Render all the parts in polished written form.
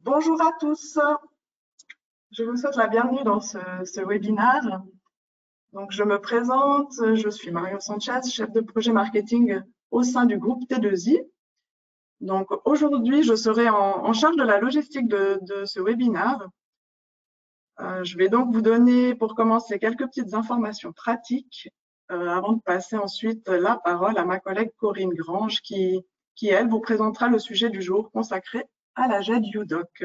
Bonjour à tous, je vous souhaite la bienvenue dans ce webinaire. Donc, je me présente, je suis Marion Sanchez, chef de projet marketing au sein du groupe T2I. Donc, aujourd'hui, je serai en charge de la logistique de ce webinaire. Je vais donc vous donner, pour commencer, quelques petites informations pratiques avant de passer ensuite la parole à ma collègue Corinne Grange qui elle, vous présentera le sujet du jour consacré à la GED UDOC.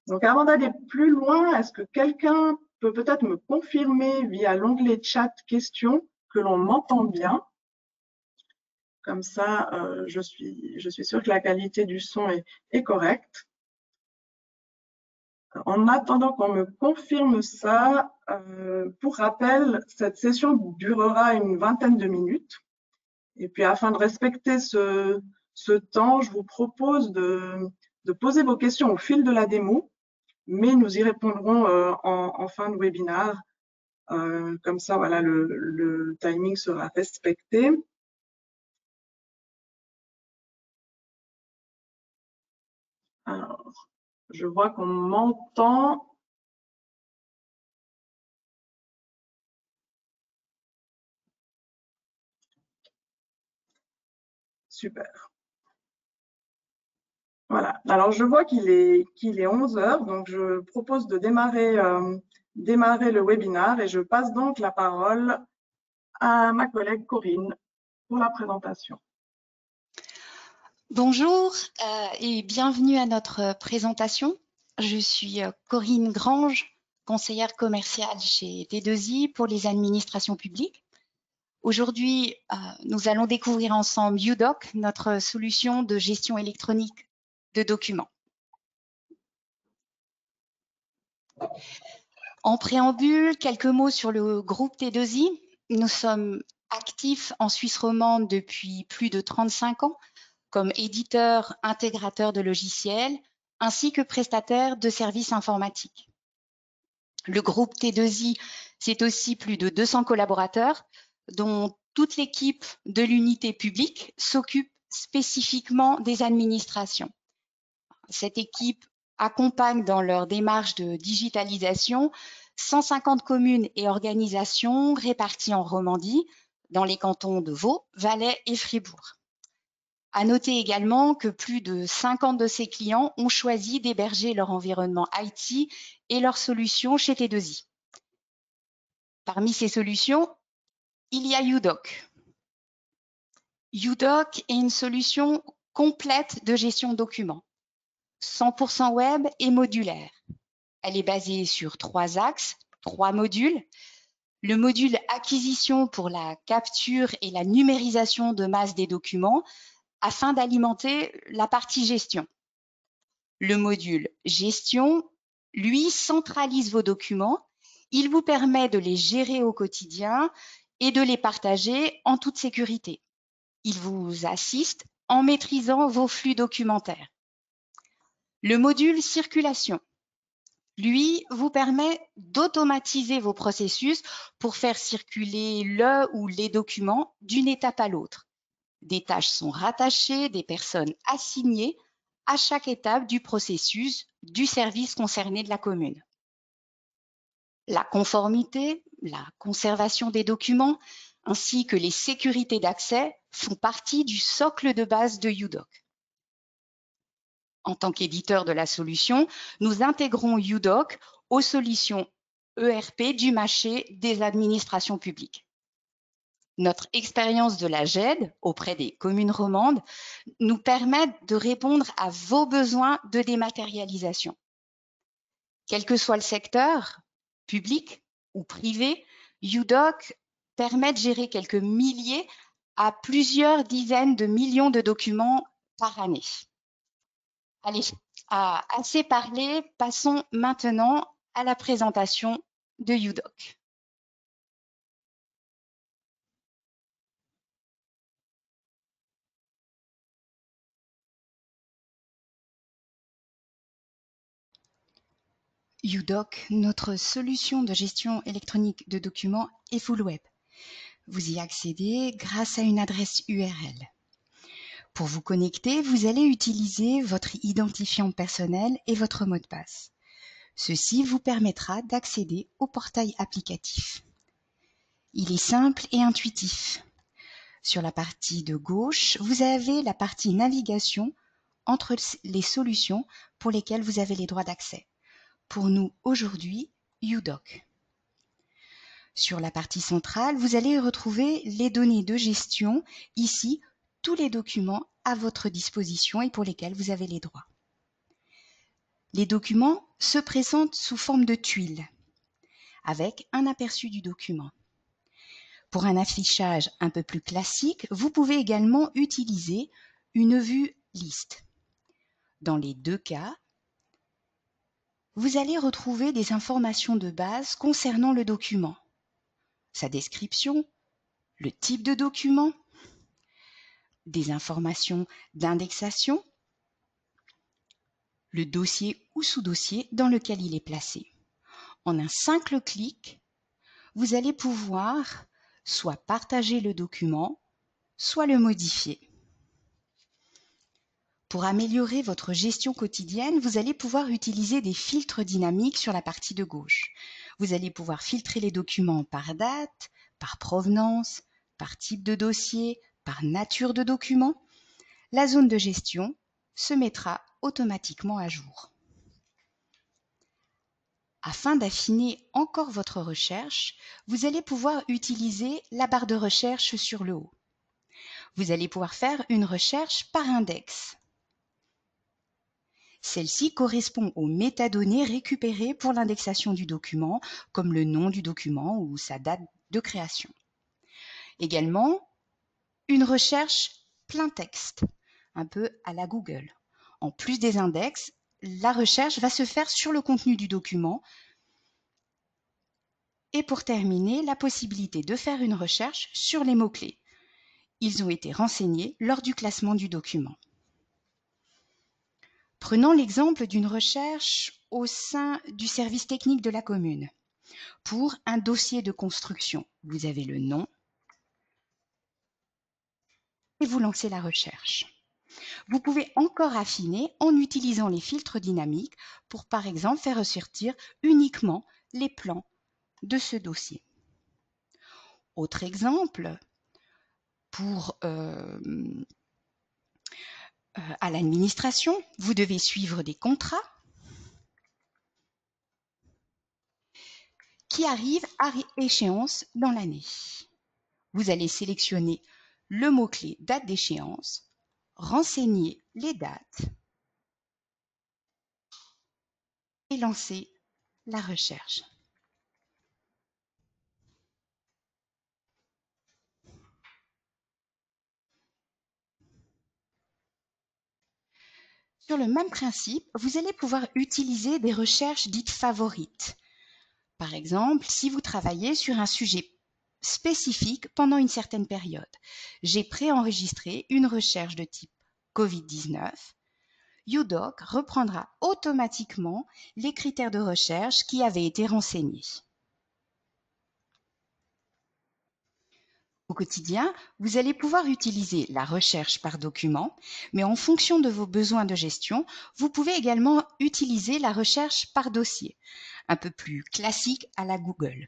Donc, avant d'aller plus loin, est-ce que quelqu'un peut peut-être me confirmer via l'onglet chat questions que l'on m'entend bien? Comme ça, je suis sûre que la qualité du son est correcte. En attendant qu'on me confirme ça, pour rappel, cette session durera une vingtaine de minutes. Et puis, afin de respecter ce temps, je vous propose de poser vos questions au fil de la démo, mais nous y répondrons en fin de webinaire. Comme ça, voilà, le timing sera respecté. Alors, je vois qu'on m'entend. Super. Voilà. Alors, je vois qu'il est 11 heures, donc je propose de démarrer le webinaire et je passe donc la parole à ma collègue Corinne pour la présentation. Bonjour et bienvenue à notre présentation. Je suis Corinne Grange, conseillère commerciale chez T2I pour les administrations publiques. Aujourd'hui, nous allons découvrir ensemble UDoc, notre solution de gestion électronique de documents. En préambule, quelques mots sur le groupe T2I. Nous sommes actifs en Suisse romande depuis plus de 35 ans comme éditeur, intégrateur de logiciels, ainsi que prestataire de services informatiques. Le groupe T2I, c'est aussi plus de 200 collaborateurs, dont toute l'équipe de l'unité publique s'occupe spécifiquement des administrations. Cette équipe accompagne dans leur démarche de digitalisation 150 communes et organisations réparties en Romandie, dans les cantons de Vaud, Valais et Fribourg. À noter également que plus de 50 de ces clients ont choisi d'héberger leur environnement IT et leurs solutions chez T2I. Parmi ces solutions, il y a UDoc. UDoc est une solution complète de gestion de documents, 100% web et modulaire. Elle est basée sur 3 axes, 3 modules. Le module acquisition pour la capture et la numérisation de masse des documents afin d'alimenter la partie gestion. Le module gestion, lui, centralise vos documents. Il vous permet de les gérer au quotidien et de les partager en toute sécurité. Il vous assiste en maîtrisant vos flux documentaires. Le module circulation, lui, vous permet d'automatiser vos processus pour faire circuler le ou les documents d'une étape à l'autre. Des tâches sont rattachées, des personnes assignées à chaque étape du processus du service concerné de la commune. La conformité, la conservation des documents, ainsi que les sécurités d'accès font partie du socle de base de UDoc. En tant qu'éditeur de la solution, nous intégrons UDoc aux solutions ERP du marché des administrations publiques. Notre expérience de la GED auprès des communes romandes nous permet de répondre à vos besoins de dématérialisation. Quel que soit le secteur, public ou privé, UDoc permet de gérer quelques milliers à plusieurs dizaines de millions de documents par année. Allez, assez parlé, passons maintenant à la présentation de UDoc. UDoc, notre solution de gestion électronique de documents est full web. Vous y accédez grâce à une adresse URL. Pour vous connecter, vous allez utiliser votre identifiant personnel et votre mot de passe. Ceci vous permettra d'accéder au portail applicatif. Il est simple et intuitif. Sur la partie de gauche, vous avez la partie navigation entre les solutions pour lesquelles vous avez les droits d'accès. Pour nous, aujourd'hui, UDoc. Sur la partie centrale, vous allez retrouver les données de gestion, ici, tous les documents à votre disposition et pour lesquels vous avez les droits. Les documents se présentent sous forme de tuiles, avec un aperçu du document. Pour un affichage un peu plus classique, vous pouvez également utiliser une vue liste. Dans les deux cas, vous allez retrouver des informations de base concernant le document, sa description, le type de document, des informations d'indexation, le dossier ou sous-dossier dans lequel il est placé. En un simple clic, vous allez pouvoir soit partager le document, soit le modifier. Pour améliorer votre gestion quotidienne, vous allez pouvoir utiliser des filtres dynamiques sur la partie de gauche. Vous allez pouvoir filtrer les documents par date, par provenance, par type de dossier, par nature de document. La zone de gestion se mettra automatiquement à jour. Afin d'affiner encore votre recherche, vous allez pouvoir utiliser la barre de recherche sur le haut. Vous allez pouvoir faire une recherche par index. Celle-ci correspond aux métadonnées récupérées pour l'indexation du document, comme le nom du document ou sa date de création. Également, une recherche plein texte, un peu à la Google. En plus des index, la recherche va se faire sur le contenu du document. Et pour terminer, la possibilité de faire une recherche sur les mots-clés. Ils ont été renseignés lors du classement du document. Prenons l'exemple d'une recherche au sein du service technique de la commune. Pour un dossier de construction, vous avez le nom et vous lancez la recherche. Vous pouvez encore affiner en utilisant les filtres dynamiques pour, par exemple, faire ressortir uniquement les plans de ce dossier. Autre exemple, pour à l'administration, vous devez suivre des contrats qui arrivent à échéance dans l'année. Vous allez sélectionner le mot-clé date d'échéance, renseigner les dates et lancer la recherche. Sur le même principe, vous allez pouvoir utiliser des recherches dites favorites. Par exemple, si vous travaillez sur un sujet spécifique pendant une certaine période, j'ai préenregistré une recherche de type Covid-19. UDoc reprendra automatiquement les critères de recherche qui avaient été renseignés. Au quotidien, vous allez pouvoir utiliser la recherche par document, mais en fonction de vos besoins de gestion, vous pouvez également utiliser la recherche par dossier, un peu plus classique à la Google.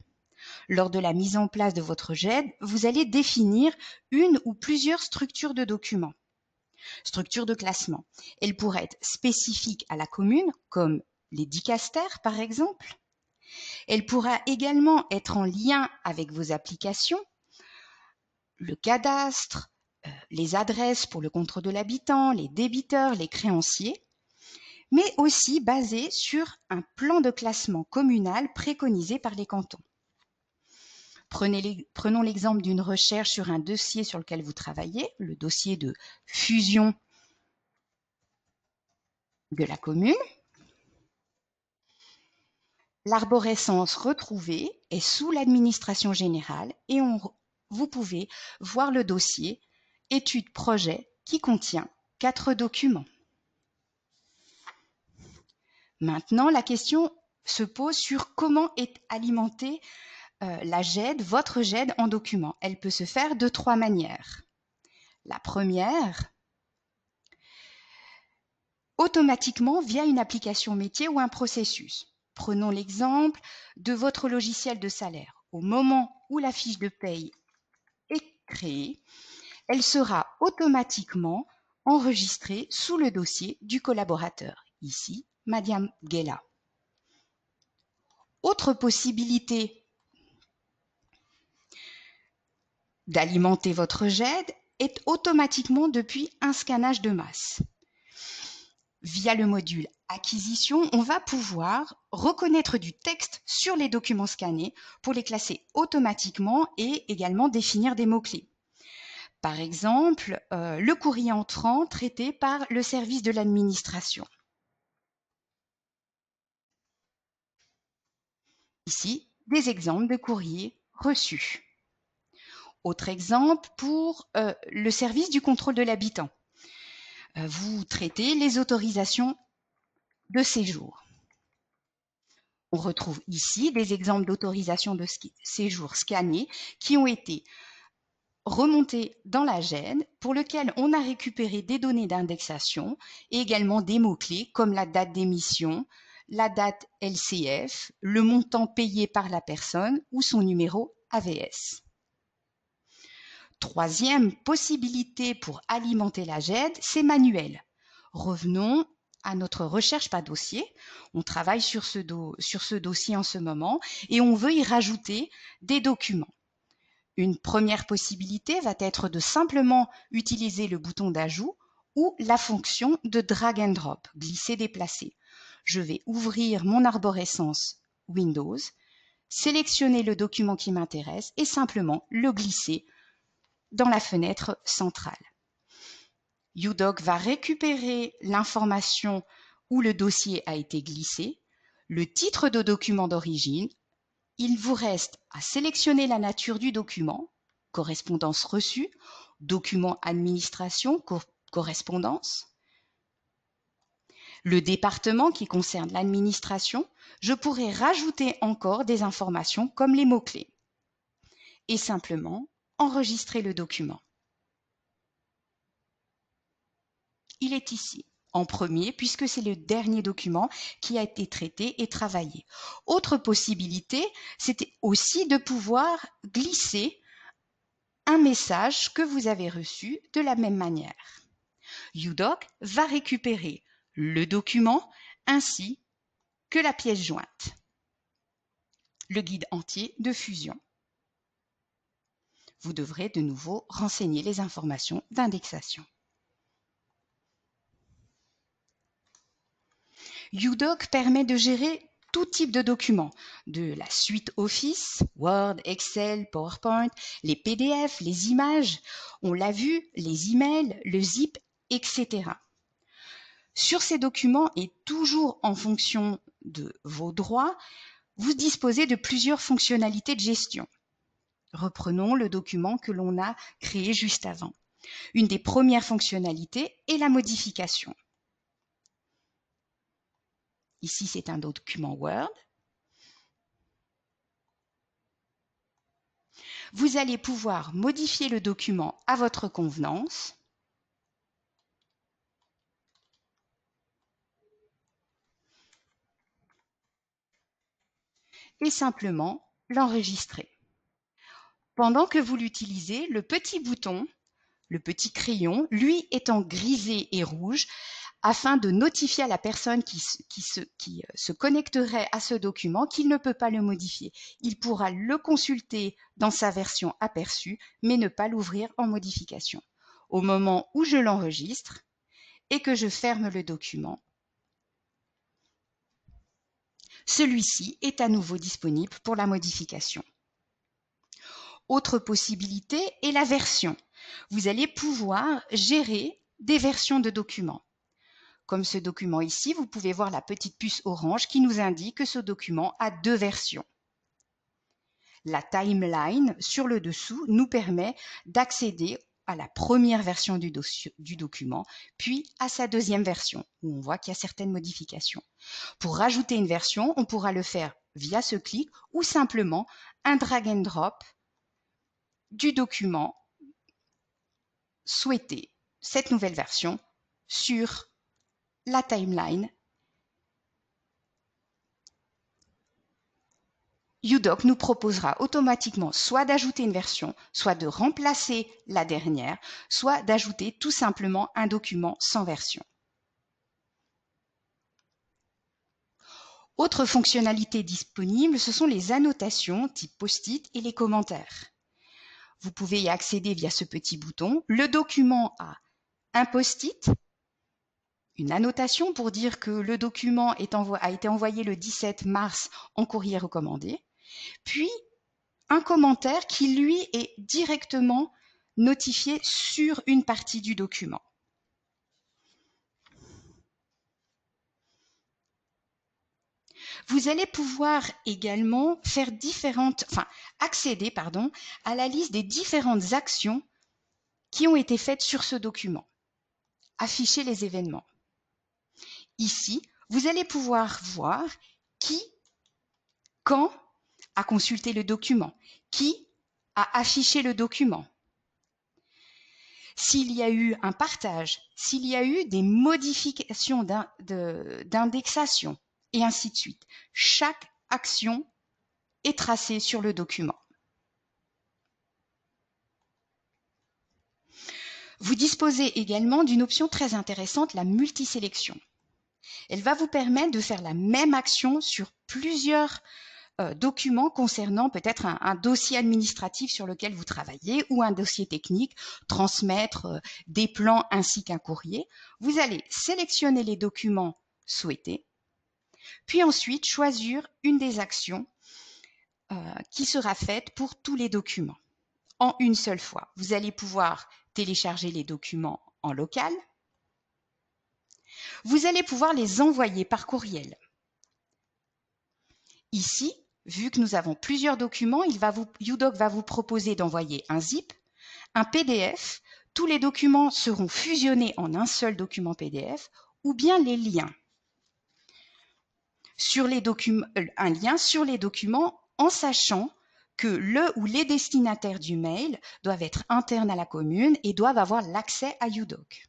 Lors de la mise en place de votre GED, vous allez définir une ou plusieurs structures de documents. Structure de classement. Elle pourrait être spécifique à la commune, comme les dicastères par exemple. Elle pourra également être en lien avec vos applications, le cadastre, les adresses pour le contrôle de l'habitant, les débiteurs, les créanciers, mais aussi basée sur un plan de classement communal préconisé par les cantons. Prenons l'exemple d'une recherche sur un dossier sur lequel vous travaillez, le dossier de fusion de la commune. L'arborescence retrouvée est sous l'administration générale et vous pouvez voir le dossier étude projet qui contient 4 documents. Maintenant, la question se pose sur comment est alimentée la GED, votre GED en document. Elle peut se faire de 3 manières. La première, automatiquement via une application métier ou un processus. Prenons l'exemple de votre logiciel de salaire. Au moment où la fiche de paye est créée, elle sera automatiquement enregistrée sous le dossier du collaborateur. Ici, Madame Guella. Autre possibilité d'alimenter votre GED est automatiquement depuis un scannage de masse. Via le module Acquisition, on va pouvoir reconnaître du texte sur les documents scannés pour les classer automatiquement et également définir des mots-clés. Par exemple, le courrier entrant traité par le service de l'administration. Ici, des exemples de courriers reçus. Autre exemple pour le service du contrôle de l'habitant. Vous traitez les autorisations de séjour. On retrouve ici des exemples d'autorisations de séjour scannées qui ont été remontés dans la GED pour lequel on a récupéré des données d'indexation et également des mots-clés comme la date d'émission, la date LCF, le montant payé par la personne ou son numéro AVS. Troisième possibilité pour alimenter la GED, c'est manuel. Revenons à notre recherche par dossier. On travaille sur ce dossier en ce moment et on veut y rajouter des documents. Une première possibilité va être de simplement utiliser le bouton d'ajout ou la fonction de drag and drop, glisser, déplacer. Je vais ouvrir mon arborescence Windows, sélectionner le document qui m'intéresse et simplement le glisser dans la fenêtre centrale. UDoc va récupérer l'information où le dossier a été glissé, le titre de document d'origine. Il vous reste à sélectionner la nature du document, correspondance reçue, document administration, correspondance. Le département qui concerne l'administration, je pourrais rajouter encore des informations comme les mots-clés et simplement enregistrer le document. Il est ici, en premier, puisque c'est le dernier document qui a été traité et travaillé. Autre possibilité, c'était aussi de pouvoir glisser un message que vous avez reçu de la même manière. UDoc va récupérer le document ainsi que la pièce jointe, le guide entier de fusion. Vous devrez de nouveau renseigner les informations d'indexation. UDoc permet de gérer tout type de documents, de la suite Office, Word, Excel, PowerPoint, les PDF, les images, on l'a vu, les emails, le zip, etc. Sur ces documents et toujours en fonction de vos droits, vous disposez de plusieurs fonctionnalités de gestion. Reprenons le document que l'on a créé juste avant. Une des premières fonctionnalités est la modification. Ici, c'est un document Word. Vous allez pouvoir modifier le document à votre convenance. Et simplement l'enregistrer. Pendant que vous l'utilisez, le petit bouton, le petit crayon, lui est en grisé et rouge afin de notifier à la personne qui se connecterait à ce document qu'il ne peut pas le modifier. Il pourra le consulter dans sa version aperçue, mais ne pas l'ouvrir en modification. Au moment où je l'enregistre et que je ferme le document, celui-ci est à nouveau disponible pour la modification. Autre possibilité est la version. Vous allez pouvoir gérer des versions de documents. Comme ce document ici, vous pouvez voir la petite puce orange qui nous indique que ce document a deux versions. La timeline sur le dessous nous permet d'accéder à la première version du document, puis à sa deuxième version, où on voit qu'il y a certaines modifications. Pour rajouter une version, on pourra le faire via ce clic ou simplement un drag and drop du document souhaité, cette nouvelle version, sur la timeline, UDoc nous proposera automatiquement soit d'ajouter une version, soit de remplacer la dernière, soit d'ajouter tout simplement un document sans version. Autre fonctionnalité disponible, ce sont les annotations type post-it et les commentaires. Vous pouvez y accéder via ce petit bouton. Le document a un post-it, une annotation pour dire que le document a été envoyé le 17 mars en courrier recommandé, puis un commentaire qui, lui, est directement notifié sur une partie du document. Vous allez pouvoir également accéder à la liste des différentes actions qui ont été faites sur ce document. Afficher les événements. Ici, vous allez pouvoir voir qui, quand a consulté le document, qui a affiché le document. S'il y a eu un partage, s'il y a eu des modifications d'indexation, et ainsi de suite. Chaque action est tracée sur le document. Vous disposez également d'une option très intéressante, la multisélection. Elle va vous permettre de faire la même action sur plusieurs documents concernant peut-être un dossier administratif sur lequel vous travaillez ou un dossier technique, transmettre des plans ainsi qu'un courrier. Vous allez sélectionner les documents souhaités, puis ensuite choisir une des actions qui sera faite pour tous les documents en une seule fois. Vous allez pouvoir télécharger les documents en local. Vous allez pouvoir les envoyer par courriel. Ici, vu que nous avons plusieurs documents, UDoc va vous proposer d'envoyer un zip, un PDF. Tous les documents seront fusionnés en un seul document PDF ou bien les liens. Un lien sur les documents en sachant que le ou les destinataires du mail doivent être internes à la commune et doivent avoir l'accès à UDoc.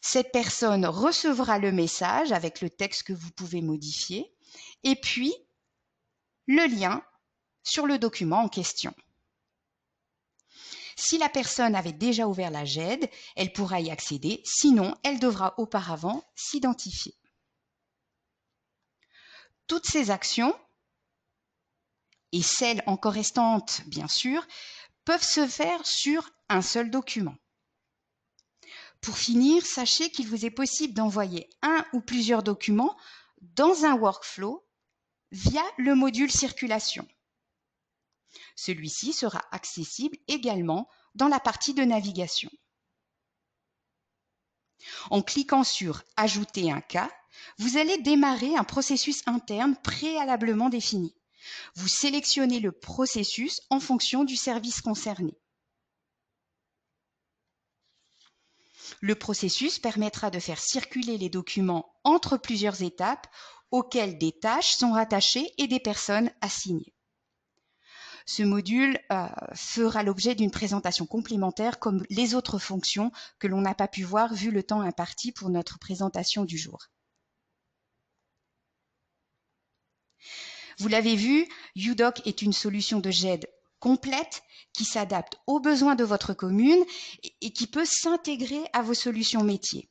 Cette personne recevra le message avec le texte que vous pouvez modifier et puis le lien sur le document en question. Si la personne avait déjà ouvert la GED, elle pourra y accéder, sinon elle devra auparavant s'identifier. Toutes ces actions, et celles encore restantes bien sûr, peuvent se faire sur un seul document. Pour finir, sachez qu'il vous est possible d'envoyer un ou plusieurs documents dans un workflow via le module circulation. Celui-ci sera accessible également dans la partie de navigation. En cliquant sur « Ajouter un cas », vous allez démarrer un processus interne préalablement défini. Vous sélectionnez le processus en fonction du service concerné. Le processus permettra de faire circuler les documents entre plusieurs étapes auxquelles des tâches sont rattachées et des personnes assignées. Ce module fera l'objet d'une présentation complémentaire comme les autres fonctions que l'on n'a pas pu voir vu le temps imparti pour notre présentation du jour. Vous l'avez vu, UDoc est une solution de GED complète qui s'adapte aux besoins de votre commune et qui peut s'intégrer à vos solutions métiers.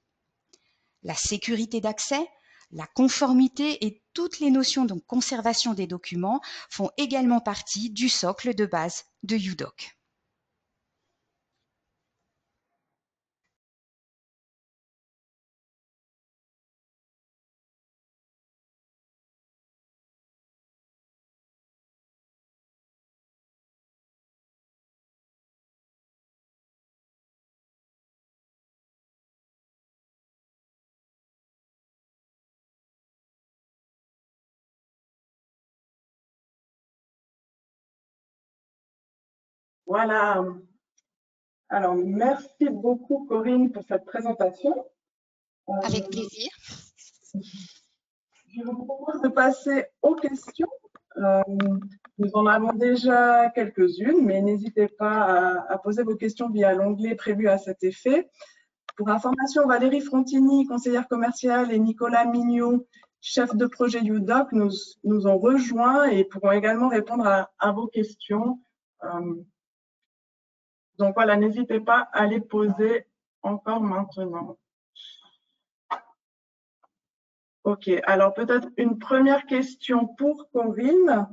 La sécurité d'accès, la conformité et toutes les notions de conservation des documents font également partie du socle de base de UDoc. Voilà. Alors, merci beaucoup, Corinne, pour cette présentation. Avec plaisir. Je vous propose de passer aux questions. Nous en avons déjà quelques-unes, mais n'hésitez pas à poser vos questions via l'onglet prévu à cet effet. Pour information, Valérie Frontini, conseillère commerciale, et Nicolas Mignot, chef de projet UDoc, nous ont rejoints et pourront également répondre à vos questions. Donc voilà, n'hésitez pas à les poser encore maintenant. Ok, alors peut-être une première question pour Corinne.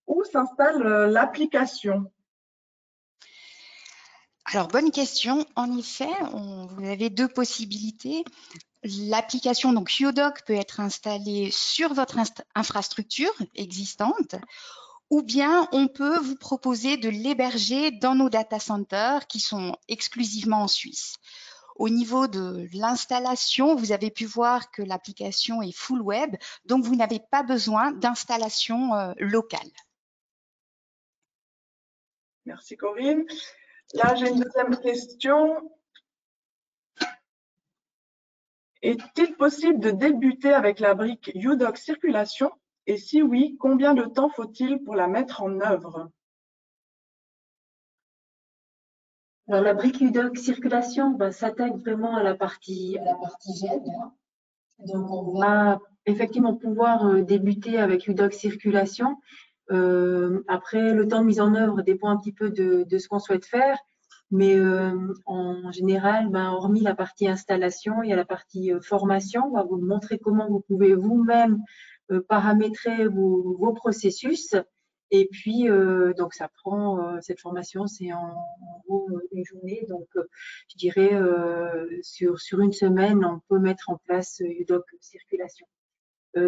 Où s'installe l'application? Alors, bonne question. En effet, vous avez deux possibilités. L'application, donc UDoc, peut être installée sur votre infrastructure existante, ou bien on peut vous proposer de l'héberger dans nos data centers qui sont exclusivement en Suisse. Au niveau de l'installation, vous avez pu voir que l'application est full web, donc vous n'avez pas besoin d'installation locale. Merci Corinne. Là, j'ai une deuxième question. Est-il possible de débuter avec la brique UDoc Circulation? Et si oui, combien de temps faut-il pour la mettre en œuvre? Alors, la brique UDoc Circulation s'attaque vraiment à la partie GED. Donc, on va effectivement pouvoir débuter avec UDoc Circulation. Après, le temps de mise en œuvre dépend un petit peu de ce qu'on souhaite faire. Mais en général, hormis la partie installation, il y a la partie formation. On va vous montrer comment vous pouvez vous-même paramétrer vos processus. Et puis, donc, ça prend, cette formation, c'est en gros une journée. Donc, je dirais, sur une semaine, on peut mettre en place UDoc Circulation.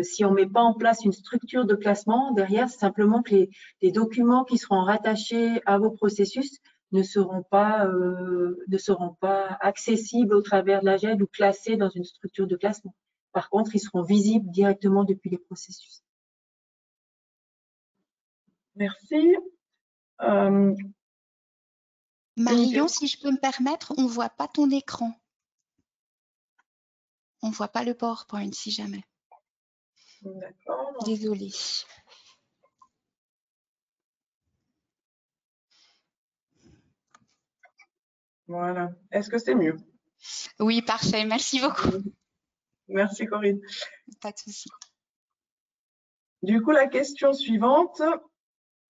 Si on ne met pas en place une structure de classement, derrière, c'est simplement que les documents qui seront rattachés à vos processus ne seront pas accessibles au travers de la GED ou classés dans une structure de classement. Par contre, ils seront visibles directement depuis les processus. Merci. Marion, si je peux me permettre, on ne voit pas ton écran. On ne voit pas le PowerPoint, si jamais. D'accord. Désolée. Voilà. Est-ce que c'est mieux? Oui, parfait. Merci beaucoup. Merci Corinne. Pas de souci. Du coup, la question suivante.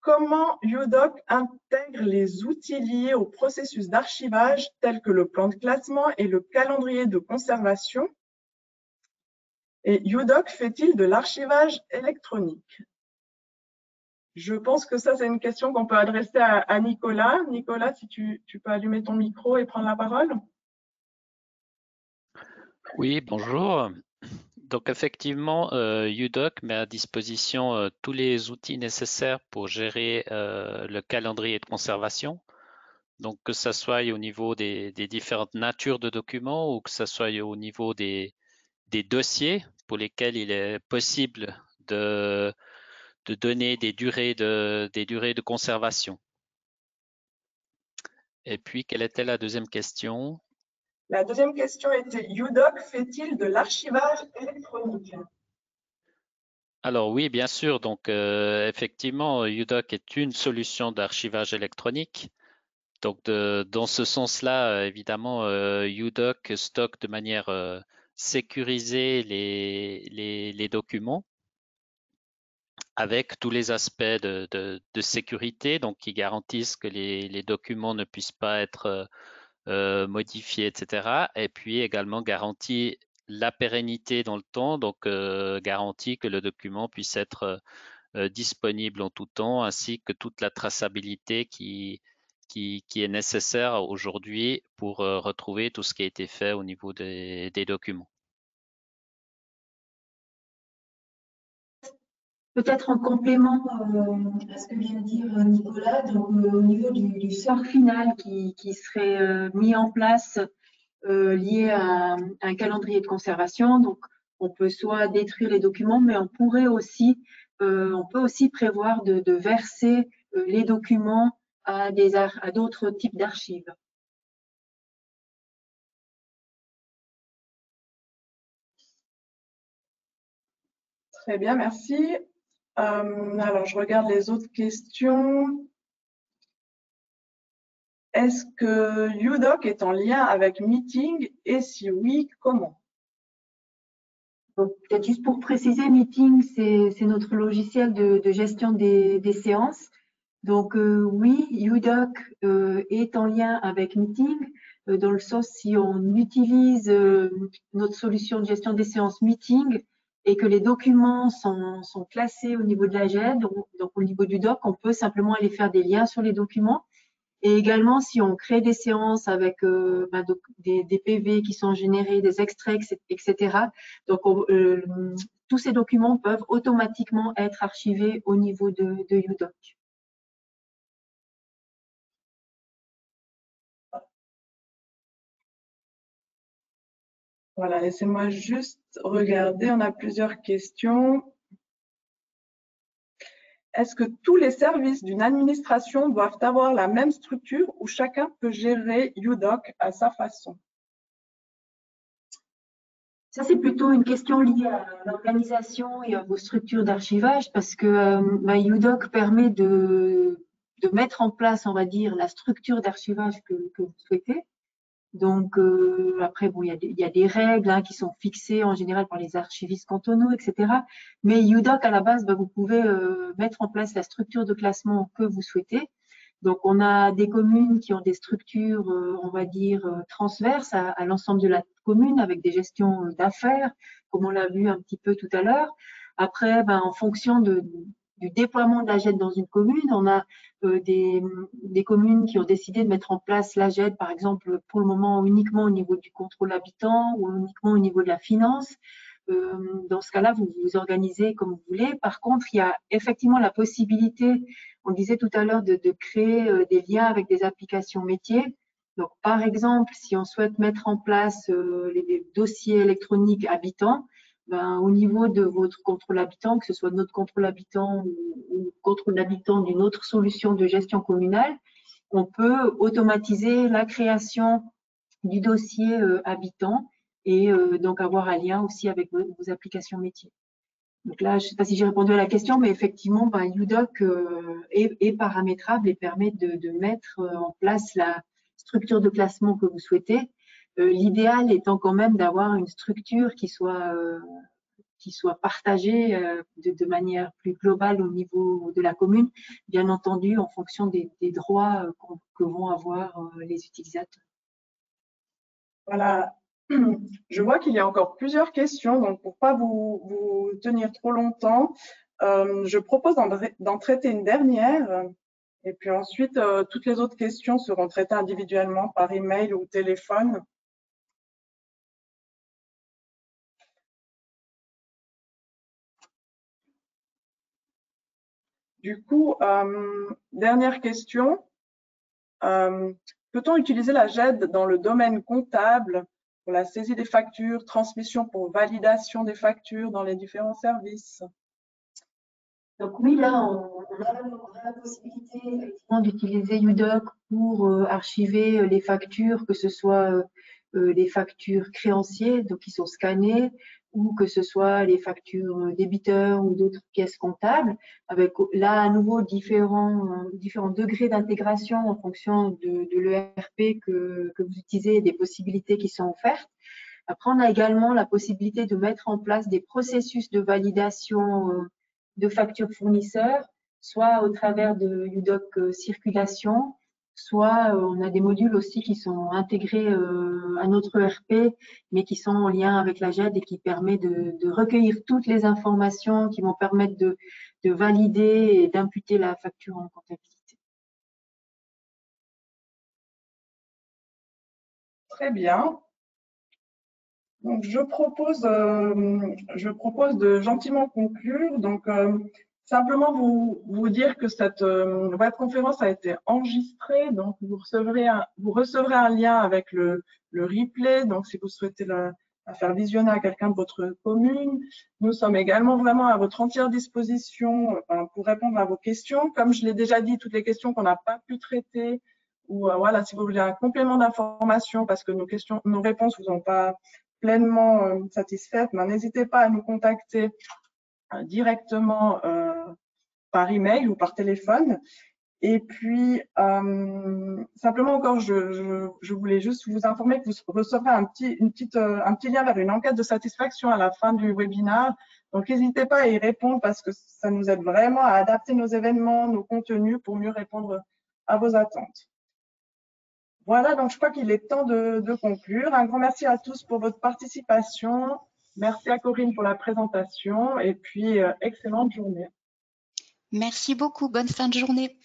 Comment UDoc intègre les outils liés au processus d'archivage tels que le plan de classement et le calendrier de conservation? Et UDoc fait-il de l'archivage électronique? Je pense que ça, c'est une question qu'on peut adresser à Nicolas. Nicolas, si tu peux allumer ton micro et prendre la parole. Oui, bonjour. Donc effectivement, UDoc met à disposition tous les outils nécessaires pour gérer le calendrier de conservation. Donc que ce soit au niveau des différentes natures de documents ou que ce soit au niveau des dossiers pour lesquels il est possible de donner des durées de conservation. Et puis, quelle était la deuxième question? La deuxième question était, UDoc fait-il de l'archivage électronique? Alors oui, bien sûr. Donc effectivement, UDoc est une solution d'archivage électronique. Donc dans ce sens-là, évidemment, UDoc stocke de manière sécurisée les documents avec tous les aspects de sécurité, donc qui garantissent que les documents ne puissent pas être modifiés, etc. Et puis également garantit la pérennité dans le temps, donc garantit que le document puisse être disponible en tout temps, ainsi que toute la traçabilité qui est nécessaire aujourd'hui pour retrouver tout ce qui a été fait au niveau des documents. Peut-être en complément à ce que vient de dire Nicolas, donc, au niveau du sort final qui serait mis en place lié à un calendrier de conservation. Donc, on peut soit détruire les documents, mais on peut aussi prévoir de verser les documents à d'autres types d'archives. Très bien, merci. Alors, je regarde les autres questions. Est-ce que UDoc est en lien avec Meeting et si oui, comment? Peut-être juste pour préciser, Meeting, c'est notre logiciel de gestion des séances. Donc oui, UDoc est en lien avec Meeting, dans le sens si on utilise notre solution de gestion des séances Meeting et que les documents sont classés au niveau de la GED, donc au niveau du doc, on peut simplement aller faire des liens sur les documents. Et également, si on crée des séances avec des PV qui sont générés, des extraits, etc. Donc, tous ces documents peuvent automatiquement être archivés au niveau de UDoc. Voilà, laissez-moi juste regarder, on a plusieurs questions. Est-ce que tous les services d'une administration doivent avoir la même structure ou chacun peut gérer UDoc à sa façon? Ça, c'est plutôt une question liée à l'organisation et à vos structures d'archivage parce que UDoc permet de mettre en place, on va dire, la structure d'archivage que vous souhaitez. Donc, après, bon, il y a des règles qui sont fixées en général par les archivistes cantonaux, etc. Mais UDoc, à la base, vous pouvez mettre en place la structure de classement que vous souhaitez. Donc, on a des communes qui ont des structures, on va dire, transverses à l'ensemble de la commune avec des gestions d'affaires, comme on l'a vu un petit peu tout à l'heure. Après, en fonction du déploiement de la GED dans une commune, on a des communes qui ont décidé de mettre en place la GED, par exemple, pour le moment uniquement au niveau du contrôle habitant ou uniquement au niveau de la finance. Dans ce cas-là, vous vous organisez comme vous voulez. Par contre, il y a effectivement la possibilité, on disait tout à l'heure, de créer des liens avec des applications métiers. Donc, par exemple, si on souhaite mettre en place les dossiers électroniques habitants, au niveau de votre contrôle habitant, que ce soit notre contrôle habitant ou contrôle habitant d'une autre solution de gestion communale, on peut automatiser la création du dossier habitant et donc avoir un lien aussi avec vos applications métiers. Donc là, je ne sais pas si j'ai répondu à la question, mais effectivement, UDoc est paramétrable et permet de mettre en place la structure de classement que vous souhaitez. L'idéal étant quand même d'avoir une structure qui soit partagée de manière plus globale au niveau de la commune, bien entendu en fonction des droits que vont avoir les utilisateurs. Voilà, je vois qu'il y a encore plusieurs questions, donc pour pas vous tenir trop longtemps, je propose d'en traiter une dernière, et puis ensuite, toutes les autres questions seront traitées individuellement par email ou téléphone. Du coup, dernière question. Peut-on utiliser la GED dans le domaine comptable pour la saisie des factures, transmission pour validation des factures dans les différents services? Donc oui, là, on a la possibilité d'utiliser UDoc pour archiver les factures, que ce soit les factures créanciers, donc qui sont scannées, ou que ce soit les factures débiteurs ou d'autres pièces comptables, avec là à nouveau différents degrés d'intégration en fonction de l'ERP que vous utilisez et des possibilités qui sont offertes. Après, on a également la possibilité de mettre en place des processus de validation de factures fournisseurs, soit au travers de UDoc circulation, soit on a des modules aussi qui sont intégrés à notre ERP, mais qui sont en lien avec la GED et qui permet de recueillir toutes les informations qui vont permettre de valider et d'imputer la facture en comptabilité. Très bien. Donc, je propose de gentiment conclure. Donc, simplement vous dire que cette webconférence a été enregistrée. Donc, vous recevrez un lien avec le replay. Donc, si vous souhaitez la faire visionner à quelqu'un de votre commune. Nous sommes également vraiment à votre entière disposition pour répondre à vos questions. Comme je l'ai déjà dit, toutes les questions qu'on n'a pas pu traiter, ou voilà, si vous voulez un complément d'information parce que nos réponses vous ont pas pleinement satisfaite, n'hésitez pas à nous contacter directement par email ou par téléphone. Et puis, simplement encore, je voulais juste vous informer que vous recevrez un petit lien vers une enquête de satisfaction à la fin du webinaire. Donc, n'hésitez pas à y répondre parce que ça nous aide vraiment à adapter nos événements, nos contenus pour mieux répondre à vos attentes. Voilà, donc je crois qu'il est temps de conclure. Un grand merci à tous pour votre participation. Merci à Corinne pour la présentation et puis excellente journée. Merci beaucoup. Bonne fin de journée.